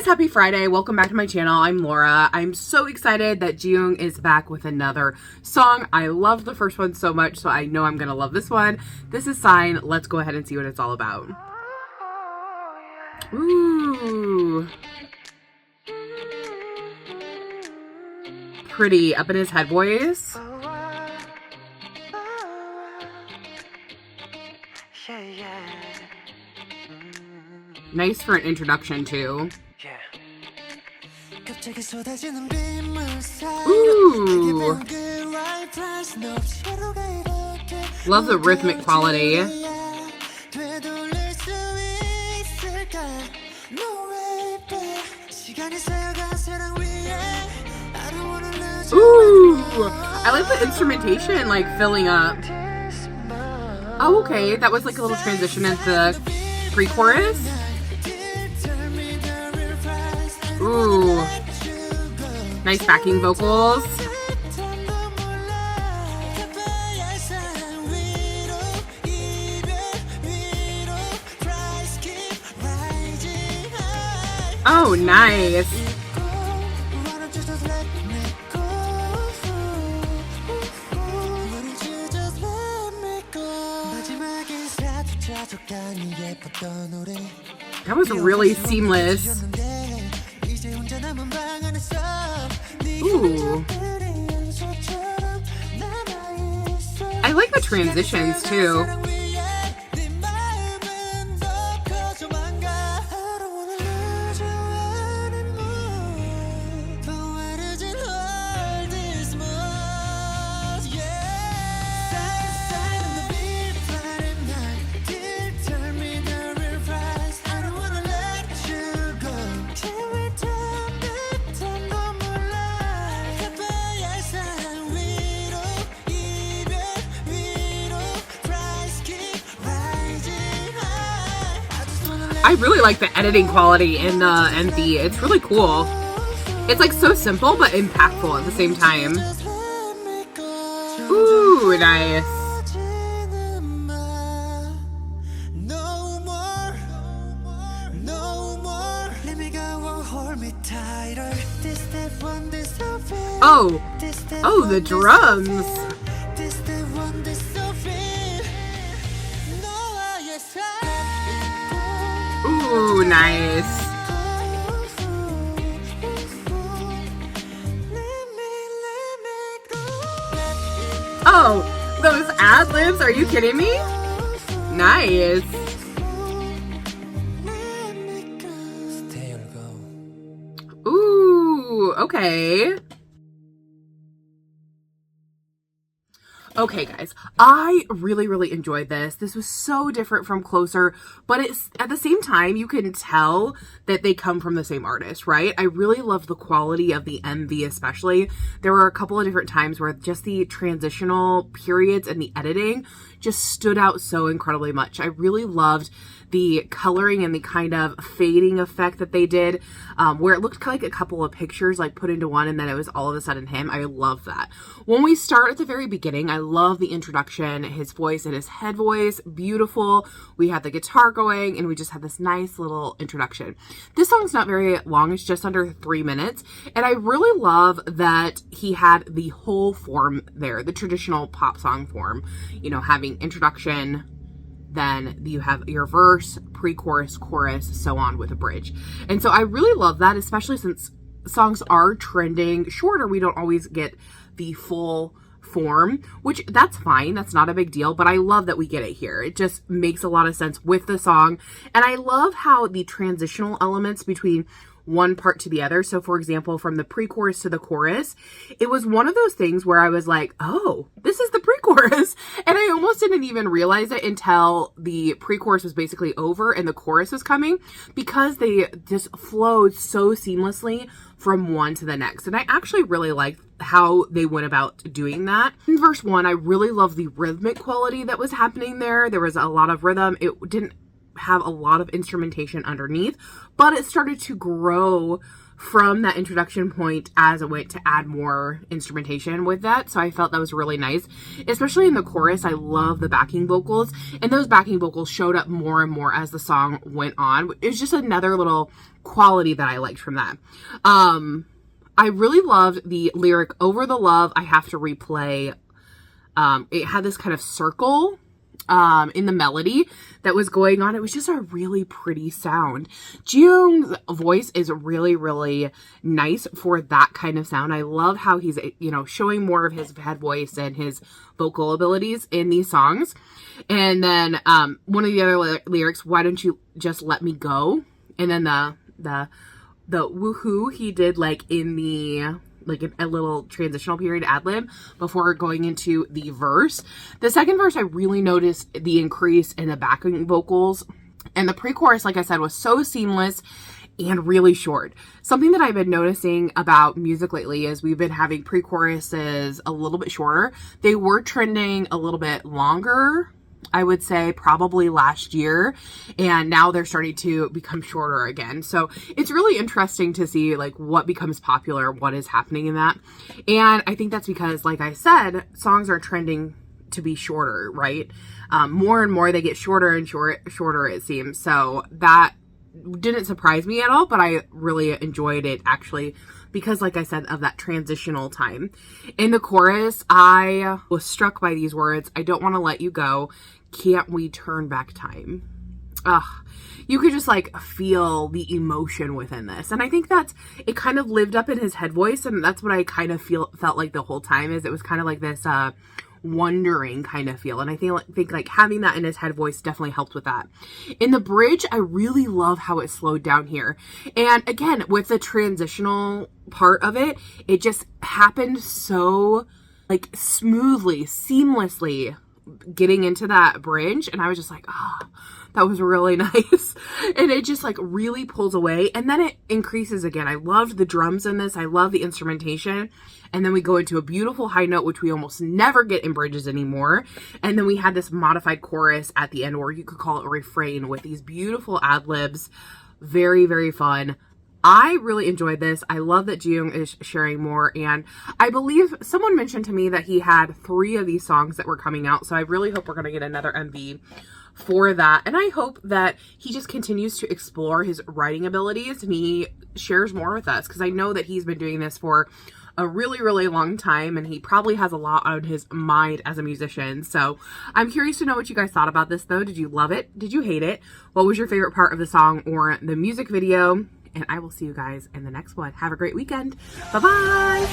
guys, happy Friday. Welcome back to my channel. I'm Laura. I'm so excited that Ji Woong is back with another song. I love the first one so much, so I know I'm gonna love this one. This is Sign. Let's go ahead and see what it's all about. Ooh. Pretty up in his head voice. Nice for an introduction too. Ooh. Love the rhythmic quality. Ooh. I like the instrumentation like filling up. Oh, okay. That was like a little transition into the pre-chorus. Ooh. Nice backing vocals. Oh, nice. That was really seamless. Ooh. I like the transitions too. I really like the editing quality in the MV. It's really cool. It's like so simple but impactful at the same time. Ooh, nice. Oh, the drums. Ooh, nice. Oh, those ad-libs, are you kidding me? Nice. Ooh, okay. Okay, guys, I really enjoyed this. This was so different from Closer, but it's at the same time, you can tell that they come from the same artist, right? I really love the quality of the MV especially. There were a couple of different times where just the transitional periods and the editing just stood out so incredibly much. I really loved the coloring and the kind of fading effect that they did, where it looked like a couple of pictures like put into one and then it was all of a sudden him. I love that. When we start at the very beginning, I love the introduction, his voice and his head voice, beautiful. We had the guitar going and we just had this nice little introduction. This song's not very long, it's just under 3 minutes. And I really love that he had the whole form there, the traditional pop song form, you know, having introduction, then you have your verse, pre-chorus, chorus, so on with a bridge. And so I really love that, especially since songs are trending shorter. We don't always get the full form, which that's fine. That's not a big deal, but I love that we get it here. It just makes a lot of sense with the song. And I love how the transitional elements between one part to the other. So for example, from the pre-chorus to the chorus, it was one of those things where I was like, oh, this is the pre-chorus. And I almost didn't even realize it until the pre-chorus was basically over and the chorus was coming, because they just flowed so seamlessly from one to the next. And I actually really liked how they went about doing that. In verse 1, I really love the rhythmic quality that was happening there. There was a lot of rhythm. It didn't have a lot of instrumentation underneath, but it started to grow from that introduction point as it went to add more instrumentation with that. So I felt that was really nice, especially in the chorus. I love the backing vocals, and those backing vocals showed up more and more as the song went on. It was just another little quality that I liked from that. I really loved the lyric, "Over the love I have to replay." It had this kind of circle in the melody that was going on. It was just a really pretty sound. Jiwoong's voice is really, really nice for that kind of sound. I love how he's, you know, showing more of his head voice and his vocal abilities in these songs. And then one of the other lyrics, "Why don't you just let me go?" And then the woohoo he did like in the a little transitional period ad-lib before going into the verse. The second verse, I really noticed the increase in the backing vocals, and the pre-chorus, like I said, was so seamless and really short. Something that I've been noticing about music lately is we've been having pre-choruses a little bit shorter. They were trending a little bit longer, I would say probably last year, and now they're starting to become shorter again. So it's really interesting to see like what becomes popular, what is happening in that. And I think that's because, like I said, songs are trending to be shorter, right? More and more they get shorter and shorter, it seems. So that didn't surprise me at all, but I really enjoyed it actually, because like I said, of that transitional time. In the chorus, I was struck by these words, "I don't want to let you go. Can't we turn back time?" You could just like feel the emotion within this. And I think it kind of lived up in his head voice. And that's what I kind of felt like the whole time, is it was kind of like this, wondering kind of feel. And I think like having that in his head voice definitely helped with that. In the bridge, I really love how it slowed down here. And again, with the transitional part of it, it just happened so like smoothly, seamlessly getting into that bridge. And I was just like, that was really nice. And it just like really pulls away, and then it increases again. I loved the drums in this. I love the instrumentation. And then we go into a beautiful high note, which we almost never get in bridges anymore. And then we had this modified chorus at the end, or you could call it a refrain, with these beautiful ad-libs. Very, very fun. I really enjoyed this. I love that Jiwoong is sharing more, and I believe someone mentioned to me that he had 3 of these songs that were coming out, so I really hope we're going to get another MV for that. And I hope that he just continues to explore his writing abilities and he shares more with us, because I know that he's been doing this for a really, really long time, and he probably has a lot on his mind as a musician. So I'm curious to know what you guys thought about this though. Did you love it? Did you hate it? What was your favorite part of the song or the music video? And I will see you guys in the next one. Have a great weekend. Bye-bye.